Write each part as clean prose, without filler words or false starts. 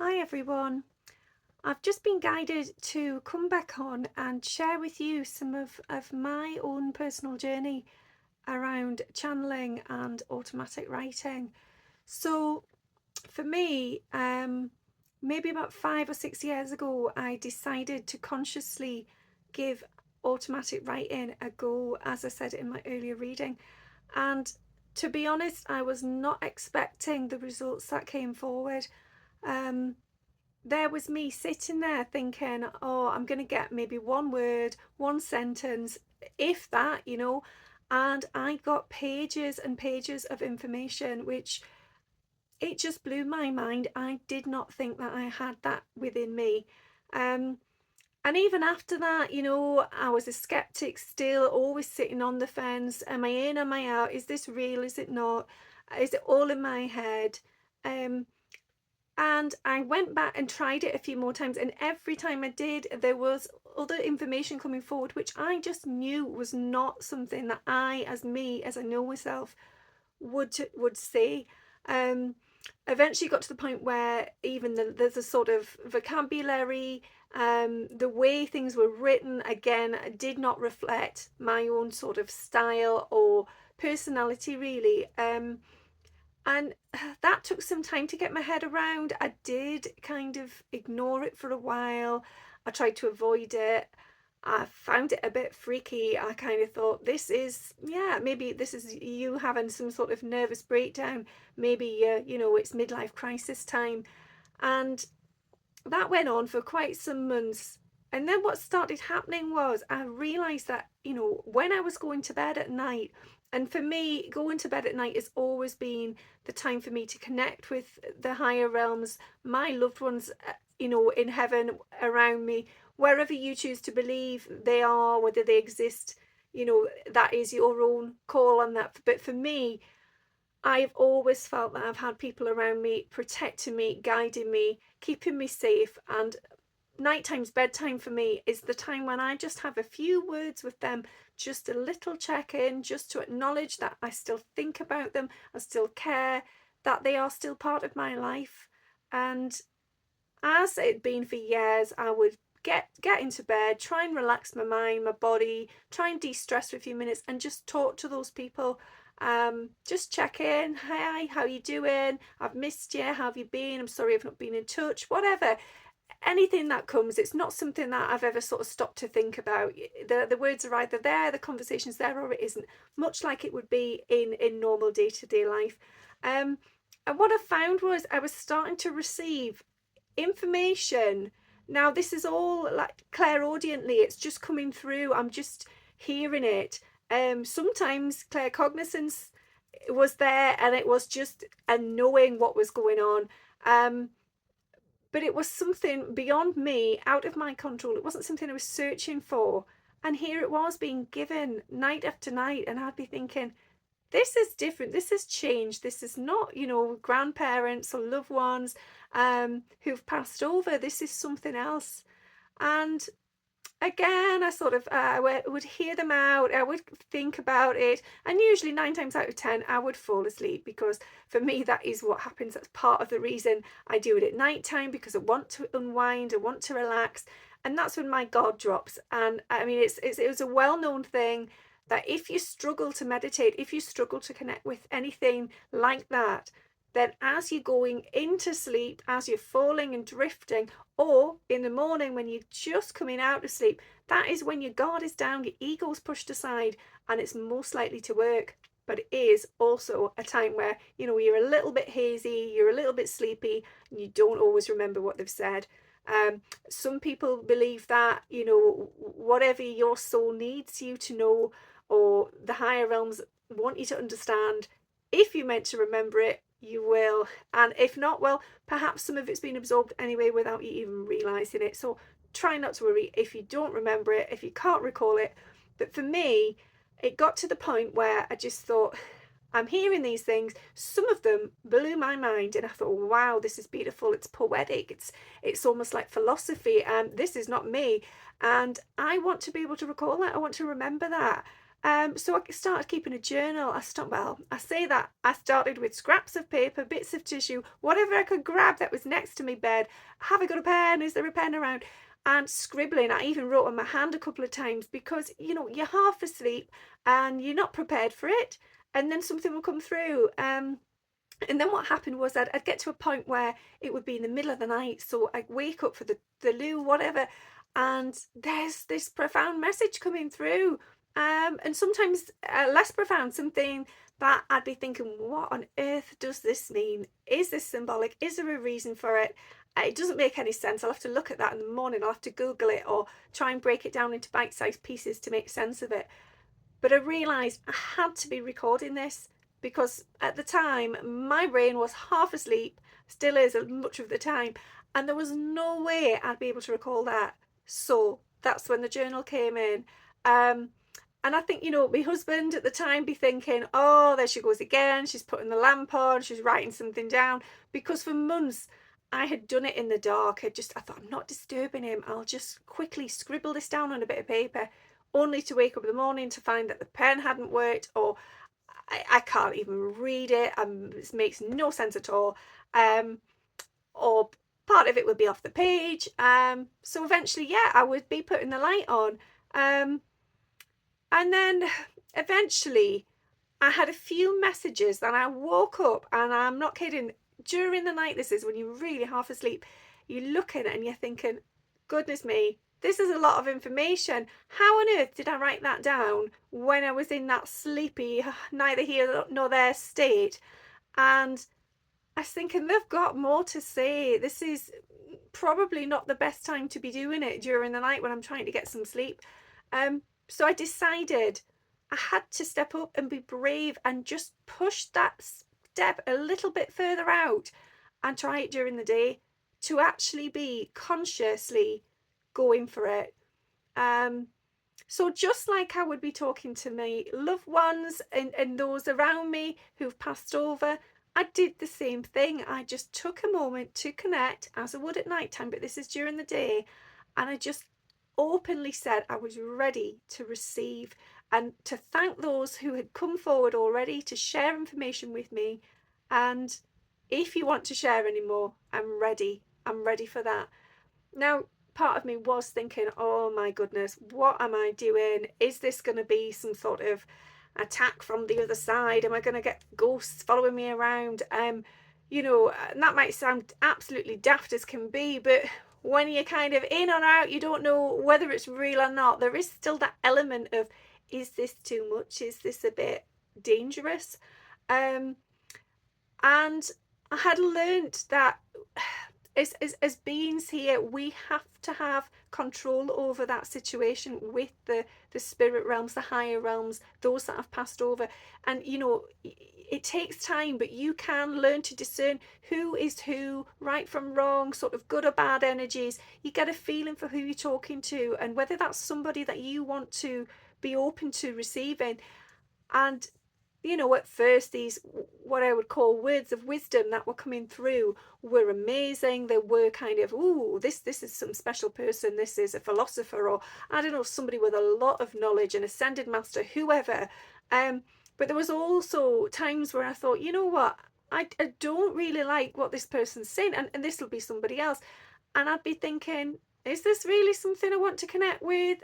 Hi everyone. I've just been guided to come back on and share with you some of my own personal journey around channeling and automatic writing. So for me, maybe about 5 or 6 years ago, I decided to consciously give automatic writing a go, as I said in my earlier reading. And to be honest, I was not expecting the results that came forward. Um, there was me sitting there thinking, oh, I'm going to get maybe one word, one sentence, if that. And I got pages and pages of information, which it just blew my mind. I did not think that I had that within me. Um, and even after that, I was a skeptic still, always sitting on the fence. Am I in? Am I out? Is this real? Is it not? Is it all in my head? Um, and I went back and tried it a few more times, and every time I did, there was other information coming forward which I just knew was not something that I, as me, as I know myself, would say. um Eventually got to the point where even there's a sort of vocabulary, the way things were written, again, did not reflect my own sort of style or personality, really. And that took some time to get my head around. I did kind of ignore it for a while. I tried to avoid it. I found it a bit freaky. I kind of thought, maybe this is you having some sort of nervous breakdown. Maybe, it's midlife crisis time. And that went on for quite some months. And then what started happening was I realized that, when I was going to bed at night, and for me, going to bed at night has always been the time for me to connect with the higher realms, my loved ones, in heaven, around me, wherever you choose to believe they are, whether they exist, that is your own call on that. But for me, I've always felt that I've had people around me protecting me, guiding me, keeping me safe. And nighttime's bedtime for me is the time when I just have a few words with them, just a little check in, just to acknowledge that I still think about them, I still care, that they are still part of my life. And as it'd been for years, I would get into bed, try and relax my mind, my body, try and de-stress for a few minutes, and just talk to those people. Just check in. Hi, how you doing? I've missed you. How have you been? I'm sorry I've not been in touch. Whatever, anything that comes. It's not something that I've ever sort of stopped to think about. The words are either there, the conversation's there, or it isn't, much like it would be in normal day-to-day life. And what I found was I was starting to receive information. Now, this is all like clairaudiently, it's just coming through. I'm just hearing it. Sometimes claircognizance was there, and it was just a knowing what was going on. But it was something beyond me, out of my control. It wasn't something I was searching for. And here it was being given night after night, and I'd be thinking, this is different, this has changed, this is not, grandparents or loved ones who've passed over. This is something else. And again, I sort of would hear them out, I would think about it, and usually 9 times out of 10 I would fall asleep, because for me that is what happens. That's part of the reason I do it at night time, because I want to unwind, I want to relax. And that's when my guard drops. And I mean, it was a well-known thing that if you struggle to meditate, if you struggle to connect with anything like that, then as you're going into sleep, as you're falling and drifting, or in the morning when you're just coming out of sleep, that is when your guard is down, your ego's pushed aside, and it's most likely to work. But it is also a time where, you're a little bit hazy, you're a little bit sleepy, and you don't always remember what they've said. Some people believe that, whatever your soul needs you to know, or the higher realms want you to understand, if you're meant to remember it, you will. And if not, well, perhaps some of it's been absorbed anyway without you even realizing it. So try not to worry if you don't remember it, if you can't recall it. But for me, it got to the point where I just thought, I'm hearing these things. Some of them blew my mind, and I thought, wow, this is beautiful, it's poetic, it's almost like philosophy, and this is not me. And I want to be able to recall that, I want to remember that. So I started keeping a journal. I say that I started with scraps of paper, bits of tissue, whatever I could grab that was next to my bed. Have I got a pen? Is there a pen around? And scribbling. I even wrote on my hand a couple of times because, you're half asleep and you're not prepared for it. And then something will come through. And then what happened was I'd get to a point where it would be in the middle of the night. So I'd wake up for the loo, whatever, and there's this profound message coming through. And sometimes less profound, something that I'd be thinking, what on earth does this mean? Is this symbolic? Is there a reason for it? It doesn't make any sense. I'll have to look at that in the morning. I'll have to Google it or try and break it down into bite-sized pieces to make sense of it. But I realised I had to be recording this because at the time my brain was half asleep, still is much of the time, and there was no way I'd be able to recall that. So that's when the journal came in. And I think, my husband at the time be thinking, oh, there she goes again. She's putting the lamp on. She's writing something down. Because for months I had done it in the dark. I thought, I'm not disturbing him. I'll just quickly scribble this down on a bit of paper, only to wake up in the morning to find that the pen hadn't worked, or I can't even read it. This makes no sense at all. Or part of it would be off the page. So eventually, yeah, I would be putting the light on. And then eventually I had a few messages and I woke up, and I'm not kidding, during the night, this is when you're really half asleep, you're looking and you're thinking, goodness me, this is a lot of information. How on earth did I write that down when I was in that sleepy, neither here nor there state? And I was thinking, they've got more to say. This is probably not the best time to be doing it during the night when I'm trying to get some sleep. So I decided I had to step up and be brave and just push that step a little bit further out and try it during the day, to actually be consciously going for it. So just like I would be talking to my loved ones and those around me who've passed over, I did the same thing. I just took a moment to connect, as I would at night time, but this is during the day, and I just openly said I was ready to receive and to thank those who had come forward already to share information with me. And if you want to share any more, I'm ready. I'm ready for that. Now, part of me was thinking, oh my goodness, what am I doing? Is this going to be some sort of attack from the other side? Am I going to get ghosts following me around? And that might sound absolutely daft as can be, but when you're kind of in or out, you don't know whether it's real or not. There is still that element of, is this too much? Is this a bit dangerous? And I had learnt that as beings here, we have to have control over that situation with the spirit realms, the higher realms, those that have passed over. And it takes time, but you can learn to discern who is who, right from wrong, sort of good or bad energies. You get a feeling for who you're talking to and whether that's somebody that you want to be open to receiving. And at first, these, what I would call words of wisdom that were coming through, were amazing. They were kind of, ooh, this is some special person. This is a philosopher, or I don't know, somebody with a lot of knowledge, an ascended master, whoever. But there was also times where I thought, you know what, I don't really like what this person's saying, and this will be somebody else. And I'd be thinking, is this really something I want to connect with?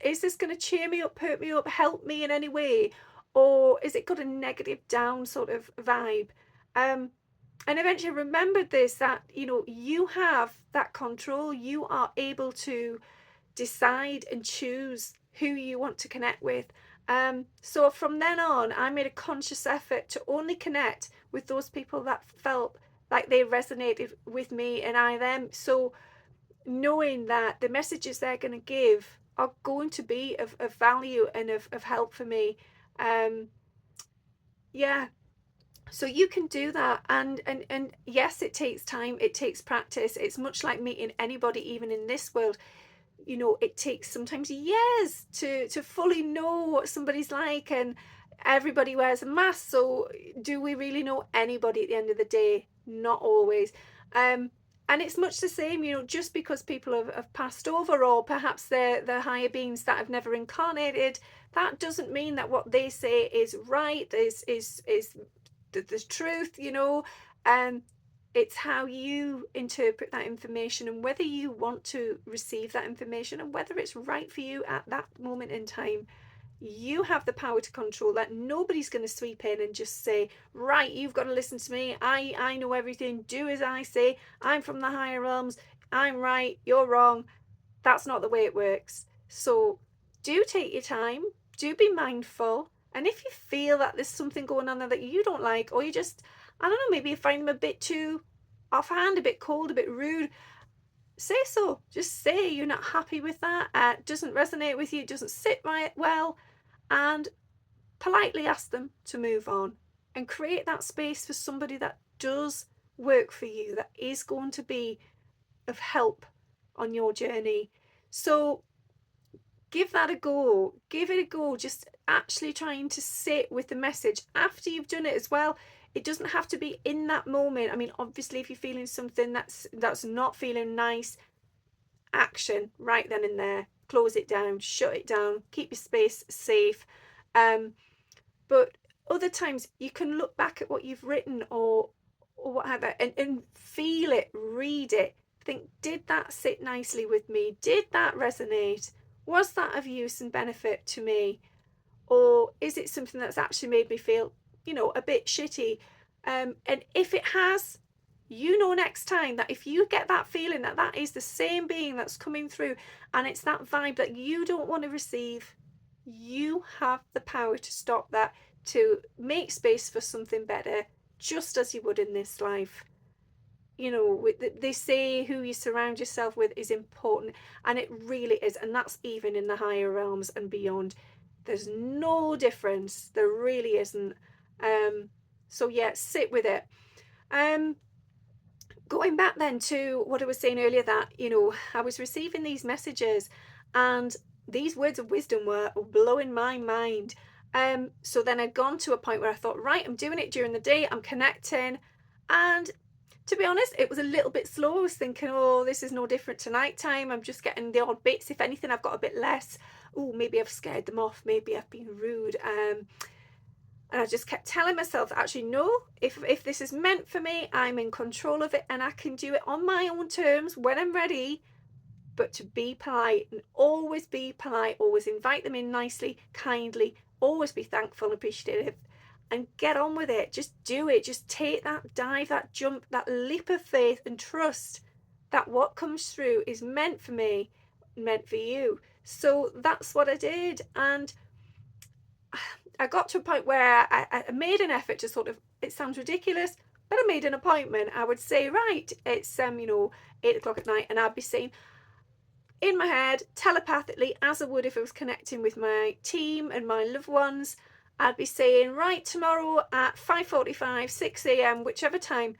Is this going to cheer me up, perk me up, help me in any way? Or is it got a negative down sort of vibe? And eventually remembered this, that you have that control. You are able to decide and choose who you want to connect with. So from then on, I made a conscious effort to only connect with those people that felt like they resonated with me and I them. So knowing that the messages they're going to give are going to be of value and of help for me. Yeah, so you can do that, and yes, it takes time, it takes practice. It's much like meeting anybody, even in this world. It takes sometimes years to fully know what somebody's like, and everybody wears a mask. So do we really know anybody at the end of the day? Not always. And it's much the same, just because people have passed over, or perhaps they're higher beings that have never incarnated, that doesn't mean that what they say is right, is the truth, it's how you interpret that information, and whether you want to receive that information, and whether it's right for you at that moment in time. You have the power to control that. Nobody's going to sweep in and just say, right, you've got to listen to me, I know everything, do as I say, I'm from the higher realms, I'm right, you're wrong. That's not the way it works. So do take your time, do be mindful, and if you feel that there's something going on there that you don't like, or you just, I don't know, maybe you find them a bit too offhand, a bit cold, a bit rude, say so. Just say you're not happy with that, doesn't resonate with you, doesn't sit right well, and politely ask them to move on, and create that space for somebody that does work for you, that is going to be of help on your journey. So give that a go. Give it a go. Just actually trying to sit with the message after you've done it as well. It doesn't have to be in that moment. I mean, obviously, if you're feeling something that's not feeling nice, action right then and there. Close it down, shut it down, keep your space safe. But other times you can look back at what you've written, or whatever, and feel it, read it, think, did that sit nicely with me? Did that resonate? Was that of use and benefit to me? Or is it something that's actually made me feel, a bit shitty? And if it has, next time that if you get that feeling that that is the same being that's coming through, and it's that vibe that you don't want to receive, you have the power to stop that, to make space for something better, just as you would in this life. They say who you surround yourself with is important, and it really is, and that's even in the higher realms and beyond. There's no difference, there really isn't. So yeah, sit with it. Going back then to what I was saying earlier, that I was receiving these messages, and these words of wisdom were blowing my mind. So then I'd gone to a point where I thought, right, I'm doing it during the day, I'm connecting, and to be honest, it was a little bit slow. I was thinking, oh, this is no different to nighttime. I'm just getting the odd bits. If anything, I've got a bit less. Oh, maybe I've scared them off. Maybe I've been rude. And I just kept telling myself, actually, no, if this is meant for me, I'm in control of it, and I can do it on my own terms when I'm ready. But to be polite, and always be polite, always invite them in nicely, kindly, always be thankful and appreciative, and get on with it. Just do it. Just take that dive, that jump, that leap of faith, and trust that what comes through is meant for me, meant for you. So that's what I did. And I got to a point where I made an effort to sort of, it sounds ridiculous, but I made an appointment. I would say, right, it's 8 o'clock at night, and I'd be saying in my head, telepathically, as I would if I was connecting with my team and my loved ones, I'd be saying, right, tomorrow at 5:45, 6 a.m, whichever time,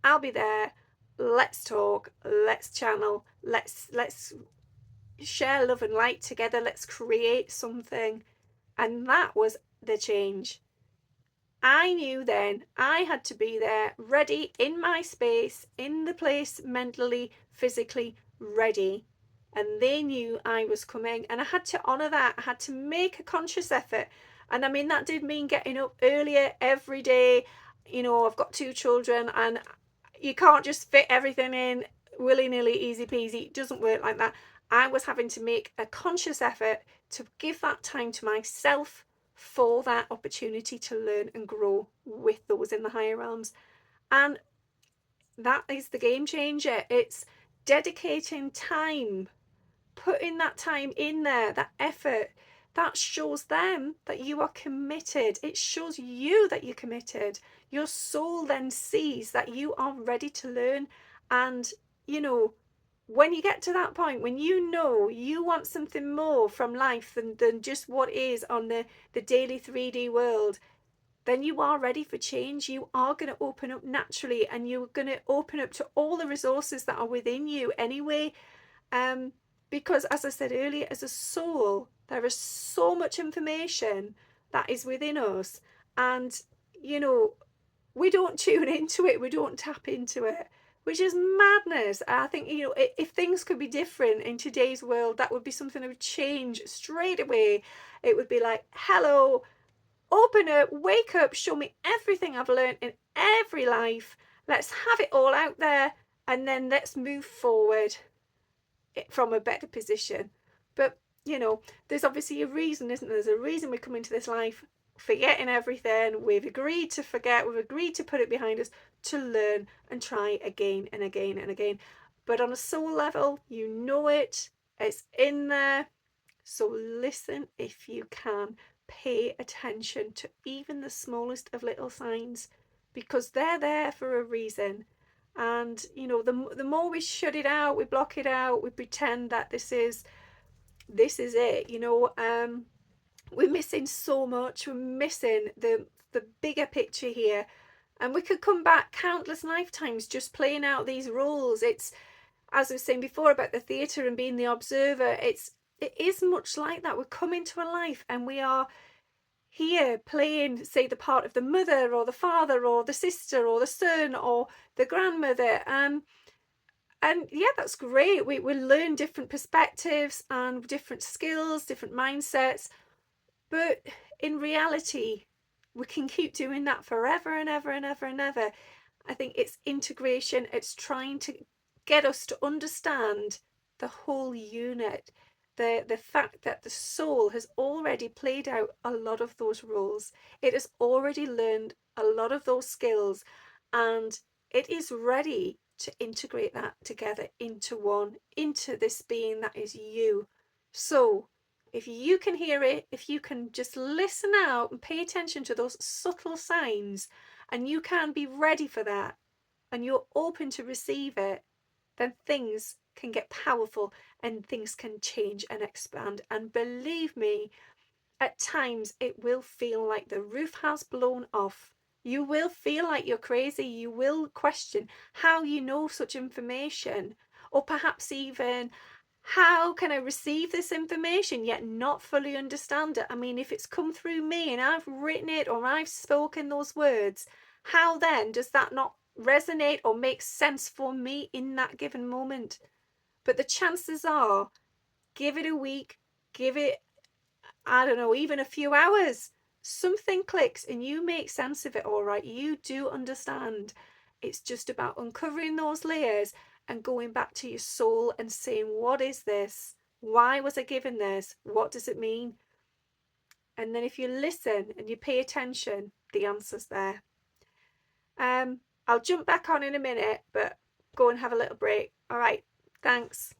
I'll be there. Let's talk, let's channel, let's share love and light together, let's create something. And that was the change. I knew then I had to be there, ready, in my space, in the place, mentally, physically ready. And they knew I was coming, and I had to honour that. I had to make a conscious effort. And I mean, that did mean getting up earlier every day. I've got 2 children, and you can't just fit everything in willy-nilly, easy peasy. It doesn't work like that. I was having to make a conscious effort to give that time to myself, for that opportunity to learn and grow with those in the higher realms. And that is the game changer. It's dedicating time, putting that time in there, that effort. That shows them that you are committed. It shows you that you're committed. Your soul then sees that you are ready to learn. And when you get to that point, when you want something more from life than just what is on the daily 3D world, then you are ready for change. You are going to open up naturally, and you're going to open up to all the resources that are within you anyway. Because as I said earlier, as a soul, there is so much information that is within us, and we don't tune into it, we don't tap into it. which is madness. I think, you know, if things could be different in today's world, that would be something that would change straight away. It would be like, hello, open up, wake up, show me everything I've learned in every life. Let's have it all out there, and then let's move forward from a better position. But, you know, there's obviously a reason, isn't there? There's a reason we come into this life forgetting everything. We've agreed to forget, we've agreed to put it behind us, to learn and try again and again and again. But on a soul level, you know it, it's in there. So listen if you can. Pay attention to even the smallest of little signs, because they're there for a reason. And you know, the more we shut it out, we block it out, we pretend that this is it. You know, we're missing so much. We're missing the bigger picture here, and we could come back countless lifetimes just playing out these roles. It's, as I was saying before about the theatre and being the observer, it is much like that. We're coming to a life and we are here playing, say, the part of the mother or the father or the sister or the son or the grandmother. And yeah, that's great. We learn different perspectives and different skills, different mindsets. But in reality, we can keep doing that forever and ever and ever and ever. I think it's integration. It's trying to get us to understand the whole unit. The fact that the soul has already played out a lot of those roles. It has already learned a lot of those skills, and it is ready to integrate that together into one, into this being that is you. So if you can hear it, if you can just listen out and pay attention to those subtle signs, and you can be ready for that, and you're open to receive it, then things can get powerful and things can change and expand. And believe me, at times it will feel like the roof has blown off. You will feel like you're crazy. You will question how you know such information, or perhaps even, how can I receive this information yet not fully understand it? I mean, if it's come through me and I've written it or I've spoken those words, how then does that not resonate or make sense for me in that given moment? But the chances are, give it a week, give it, I don't know, even a few hours, something clicks and you make sense of it all right. You do understand. It's just about uncovering those layers and going back to your soul and saying, what is this? Why was I given this? What does it mean? And then if you listen and you pay attention, the answer's there. I'll jump back on in a minute, but go and have a little break. All right, thanks.